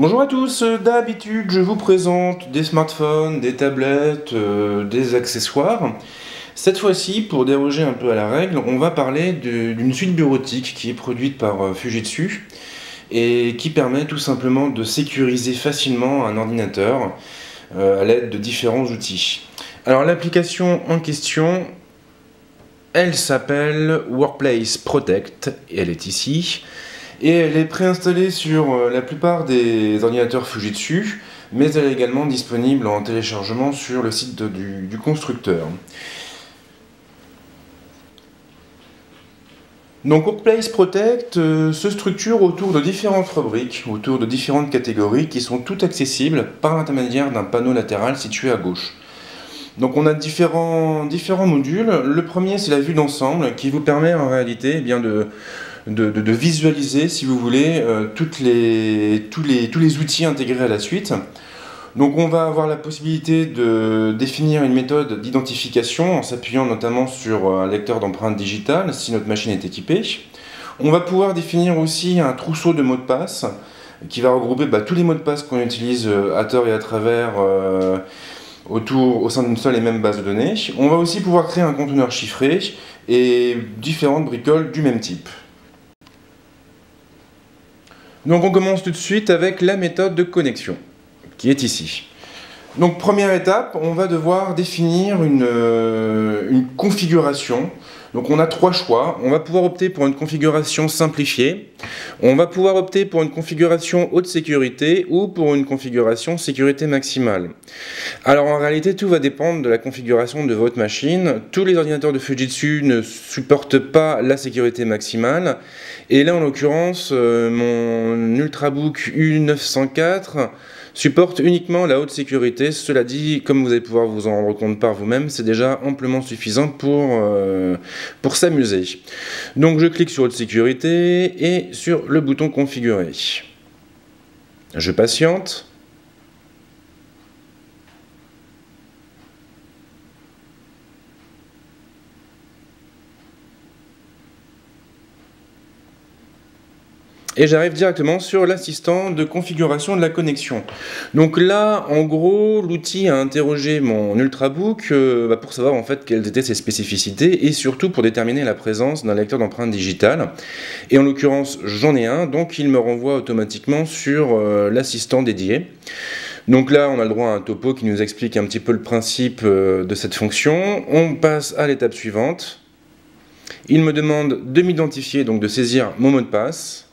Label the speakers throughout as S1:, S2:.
S1: Bonjour à tous, d'habitude je vous présente des smartphones, des tablettes, des accessoires. Cette fois-ci, pour déroger un peu à la règle, on va parler d'une suite bureautique qui est produite par Fujitsu et qui permet tout simplement de sécuriser facilement un ordinateur à l'aide de différents outils. Alors l'application en question, elle s'appelle Workplace Protect et elle est ici. Et elle est préinstallée sur la plupart des ordinateurs Fujitsu, mais elle est également disponible en téléchargement sur le site du constructeur. Donc Workplace Protect se structure autour de différentes rubriques, autour de différentes catégories qui sont toutes accessibles par l'intermédiaire d'un panneau latéral situé à gauche. Donc on a différents modules. Le premier, c'est la vue d'ensemble qui vous permet en réalité de visualiser, si vous voulez, tous les outils intégrés à la suite. Donc on va avoir la possibilité de définir une méthode d'identification en s'appuyant notamment sur un lecteur d'empreintes digitales si notre machine est équipée. On va pouvoir définir aussi un trousseau de mots de passe qui va regrouper tous les mots de passe qu'on utilise à tort et à travers au sein d'une seule et même base de données. On va aussi pouvoir créer un conteneur chiffré et différentes bricoles du même type. Donc on commence tout de suite avec la méthode de connexion, qui est ici. Donc première étape, on va devoir définir une configuration. Donc on a trois choix. On va pouvoir opter pour une configuration simplifiée, on va pouvoir opter pour une configuration haute sécurité ou pour une configuration sécurité maximale. Alors en réalité, tout va dépendre de la configuration de votre machine. Tous les ordinateurs de Fujitsu ne supportent pas la sécurité maximale. Et là, en l'occurrence, mon Ultrabook U904 supporte uniquement la haute sécurité. Cela dit, comme vous allez pouvoir vous en rendre compte par vous-même, c'est déjà amplement suffisant pour s'amuser. Donc je clique sur haute sécurité et sur le bouton configurer. Je patiente. Et j'arrive directement sur l'assistant de configuration de la connexion. Donc là, en gros, l'outil a interrogé mon Ultrabook pour savoir en fait quelles étaient ses spécificités et surtout pour déterminer la présence d'un lecteur d'empreintes digitales. Et en l'occurrence, j'en ai un, donc il me renvoie automatiquement sur l'assistant dédié. Donc là, on a le droit à un topo qui nous explique un petit peu le principe de cette fonction. On passe à l'étape suivante. Il me demande de m'identifier, donc de saisir mon mot de passe.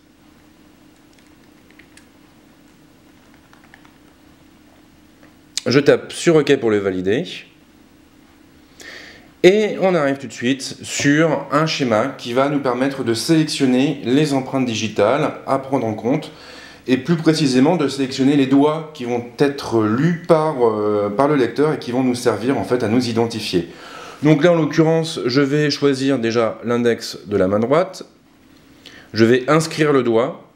S1: Je tape sur OK pour le valider. Et on arrive tout de suite sur un schéma qui va nous permettre de sélectionner les empreintes digitales à prendre en compte et plus précisément de sélectionner les doigts qui vont être lus par le lecteur et qui vont nous servir en fait à nous identifier. Donc là en l'occurrence je vais choisir déjà l'index de la main droite, je vais inscrire le doigt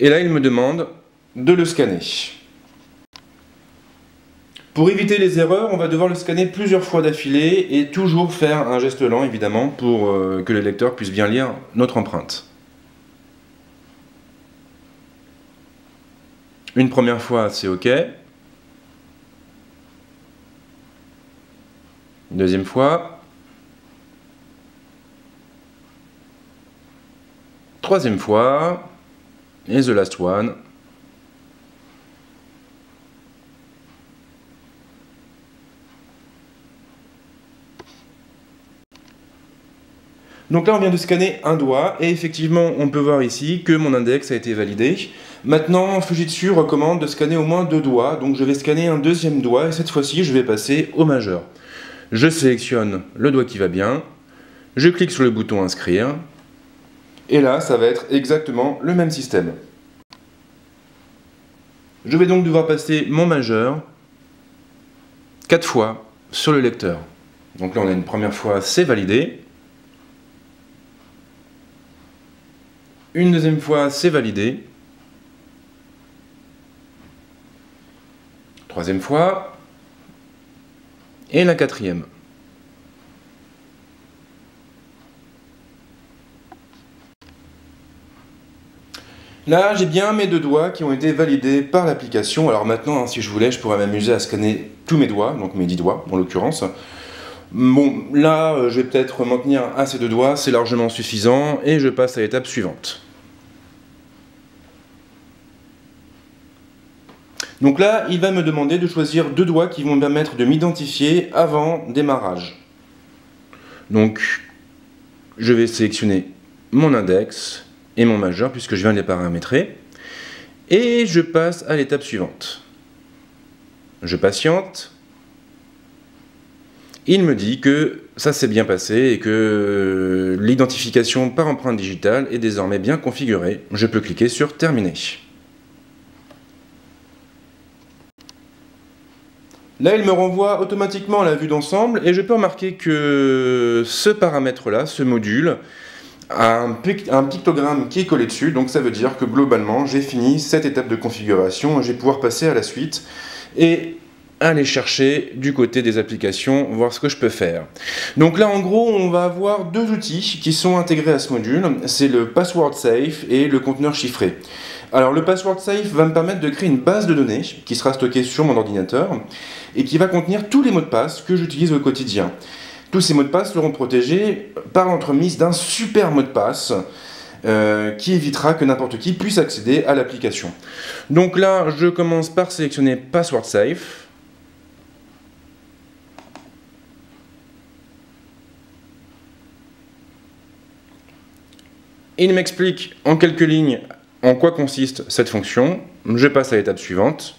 S1: et là il me demande de le scanner. Pour éviter les erreurs, on va devoir le scanner plusieurs fois d'affilée et toujours faire un geste lent évidemment pour que le lecteur puisse bien lire notre empreinte. Une première fois, c'est OK. Une deuxième fois. Troisième fois. Et the last one. Donc là on vient de scanner un doigt et effectivement on peut voir ici que mon index a été validé. Maintenant Fujitsu recommande de scanner au moins deux doigts, donc je vais scanner un deuxième doigt et cette fois-ci je vais passer au majeur. Je sélectionne le doigt qui va bien, je clique sur le bouton inscrire et là ça va être exactement le même système. Je vais donc devoir passer mon majeur 4 fois sur le lecteur. Donc là on a une première fois, c'est validé. Une deuxième fois, c'est validé. Troisième fois. Et la quatrième. Là, j'ai bien mes 2 doigts qui ont été validés par l'application. Alors maintenant, hein, si je voulais, je pourrais m'amuser à scanner tous mes doigts, donc mes 10 doigts en l'occurrence. Bon, là, je vais peut-être m'en tenir à ces 2 doigts, c'est largement suffisant, et je passe à l'étape suivante. Donc là, il va me demander de choisir 2 doigts qui vont me permettre de m'identifier avant démarrage. Donc, je vais sélectionner mon index et mon majeur, puisque je viens de les paramétrer, et je passe à l'étape suivante. Je patiente. Il me dit que ça s'est bien passé et que l'identification par empreinte digitale est désormais bien configurée. Je peux cliquer sur Terminer. Là, il me renvoie automatiquement à la vue d'ensemble et je peux remarquer que ce paramètre-là, ce module, a un pictogramme qui est collé dessus, donc ça veut dire que globalement, j'ai fini cette étape de configuration et je vais pouvoir passer à la suite et aller chercher du côté des applications, voir ce que je peux faire. Donc là, en gros, on va avoir 2 outils qui sont intégrés à ce module, c'est le Password Safe et le conteneur chiffré. Alors le Password Safe va me permettre de créer une base de données qui sera stockée sur mon ordinateur et qui va contenir tous les mots de passe que j'utilise au quotidien. Tous ces mots de passe seront protégés par l'entremise d'un super mot de passe qui évitera que n'importe qui puisse accéder à l'application. Donc là, je commence par sélectionner Password Safe. Il m'explique en quelques lignes en quoi consiste cette fonction. Je passe à l'étape suivante.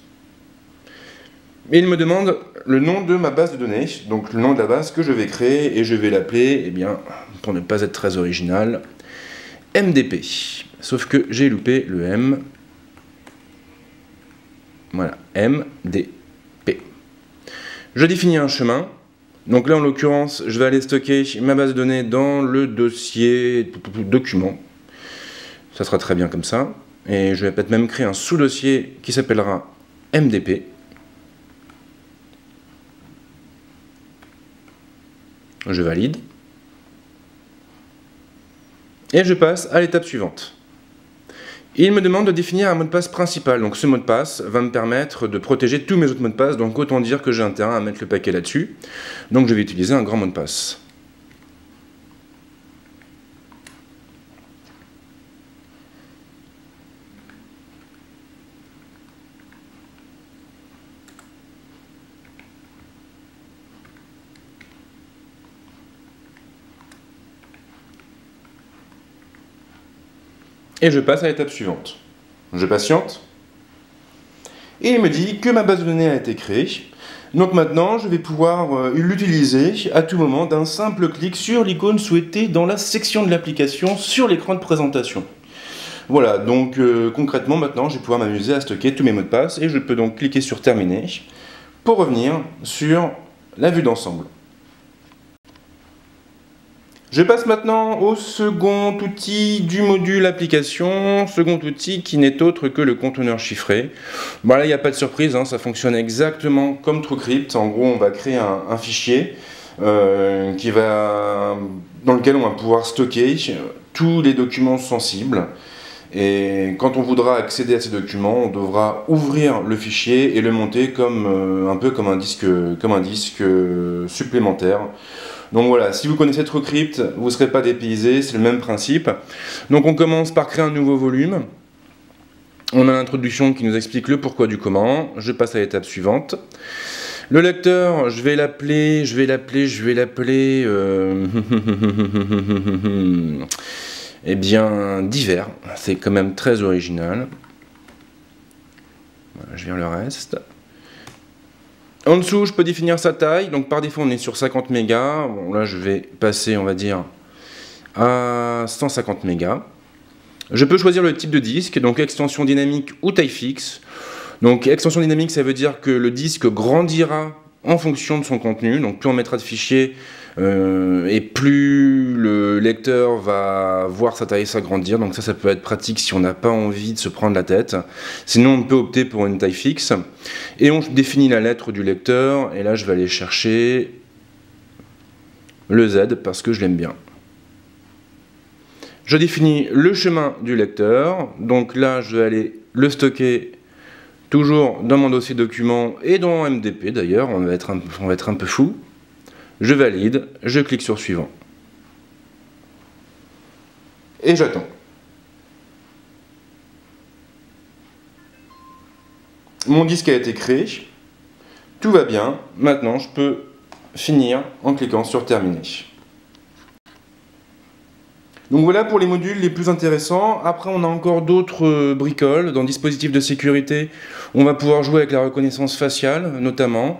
S1: Et il me demande le nom de ma base de données, donc le nom de la base que je vais créer, et je vais l'appeler, eh bien, pour ne pas être très original, MDP. Sauf que j'ai loupé le M. Voilà, MDP. Je définis un chemin. Donc là, en l'occurrence, je vais aller stocker ma base de données dans le dossier document. Ça sera très bien comme ça. Et je vais peut-être même créer un sous-dossier qui s'appellera MDP. Je valide. Et je passe à l'étape suivante. Il me demande de définir un mot de passe principal. Donc ce mot de passe va me permettre de protéger tous mes autres mots de passe. Donc autant dire que j'ai intérêt à mettre le paquet là-dessus. Donc je vais utiliser un grand mot de passe. Et je passe à l'étape suivante. Je patiente. Et il me dit que ma base de données a été créée. Donc maintenant, je vais pouvoir l'utiliser à tout moment d'un simple clic sur l'icône souhaitée dans la section de l'application sur l'écran de présentation. Voilà, donc concrètement maintenant, je vais pouvoir m'amuser à stocker tous mes mots de passe et je peux donc cliquer sur Terminer pour revenir sur la vue d'ensemble. Je passe maintenant au second outil du module application, second outil qui n'est autre que le conteneur chiffré. Bon là, il n'y a pas de surprise, hein, ça fonctionne exactement comme TrueCrypt. En gros, on va créer un fichier dans lequel on va pouvoir stocker tous les documents sensibles. Et quand on voudra accéder à ces documents, on devra ouvrir le fichier et le monter comme, un peu comme un disque supplémentaire. Donc voilà, si vous connaissez TrueCrypt, vous ne serez pas dépaysé, c'est le même principe. Donc on commence par créer un nouveau volume. On a l'introduction qui nous explique le pourquoi du comment. Je passe à l'étape suivante. Le lecteur, je vais l'appeler... eh bien, divers. C'est quand même très original. Voilà, je viens le reste. En dessous, je peux définir sa taille. Donc par défaut, on est sur 50 mégas. Bon, là, je vais passer, on va dire, à 150 mégas. Je peux choisir le type de disque, donc extension dynamique ou taille fixe. Donc extension dynamique, ça veut dire que le disque grandira en fonction de son contenu. Donc plus on mettra de fichiers et plus le lecteur va voir sa taille s'agrandir. Donc ça peut être pratique si on n'a pas envie de se prendre la tête. Sinon, on peut opter pour une taille fixe. Et on définit la lettre du lecteur. Et là, je vais aller chercher le Z parce que je l'aime bien. Je définis le chemin du lecteur, donc là je vais aller le stocker toujours dans mon dossier documents et dans MDP d'ailleurs, on va être un peu fou. Je valide, je clique sur suivant. Et j'attends. Mon disque a été créé, tout va bien, maintenant je peux finir en cliquant sur terminer. Donc voilà pour les modules les plus intéressants. Après on a encore d'autres bricoles. Dans dispositifs de sécurité, on va pouvoir jouer avec la reconnaissance faciale notamment.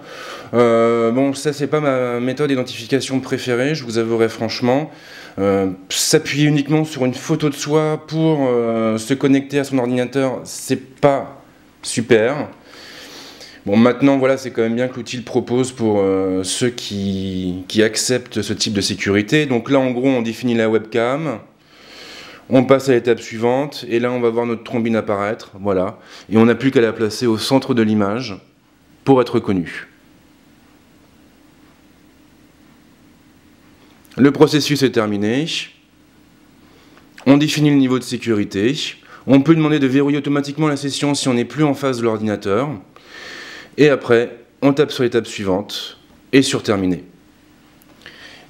S1: Bon, ça c'est pas ma méthode d'identification préférée, je vous avouerai franchement. S'appuyer uniquement sur une photo de soi pour se connecter à son ordinateur, c'est pas super. Bon, maintenant, voilà, c'est quand même bien que l'outil le propose pour ceux qui acceptent ce type de sécurité. Donc là, en gros, on définit la webcam, on passe à l'étape suivante, et là, on va voir notre trombine apparaître, voilà. Et on n'a plus qu'à la placer au centre de l'image pour être reconnu. Le processus est terminé. On définit le niveau de sécurité. On peut demander de verrouiller automatiquement la session si on n'est plus en face de l'ordinateur. Et après, on tape sur l'étape suivante et sur terminer.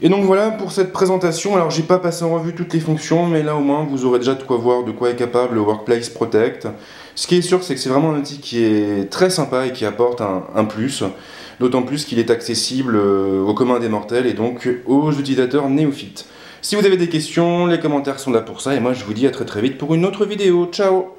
S1: Et donc voilà pour cette présentation. Alors j'ai pas passé en revue toutes les fonctions, mais là au moins vous aurez déjà de quoi voir de quoi est capable le Workplace Protect. Ce qui est sûr, c'est que c'est vraiment un outil qui est très sympa et qui apporte un plus. D'autant plus qu'il est accessible au commun des mortels et donc aux utilisateurs néophytes. Si vous avez des questions, les commentaires sont là pour ça et moi je vous dis à très vite pour une autre vidéo. Ciao!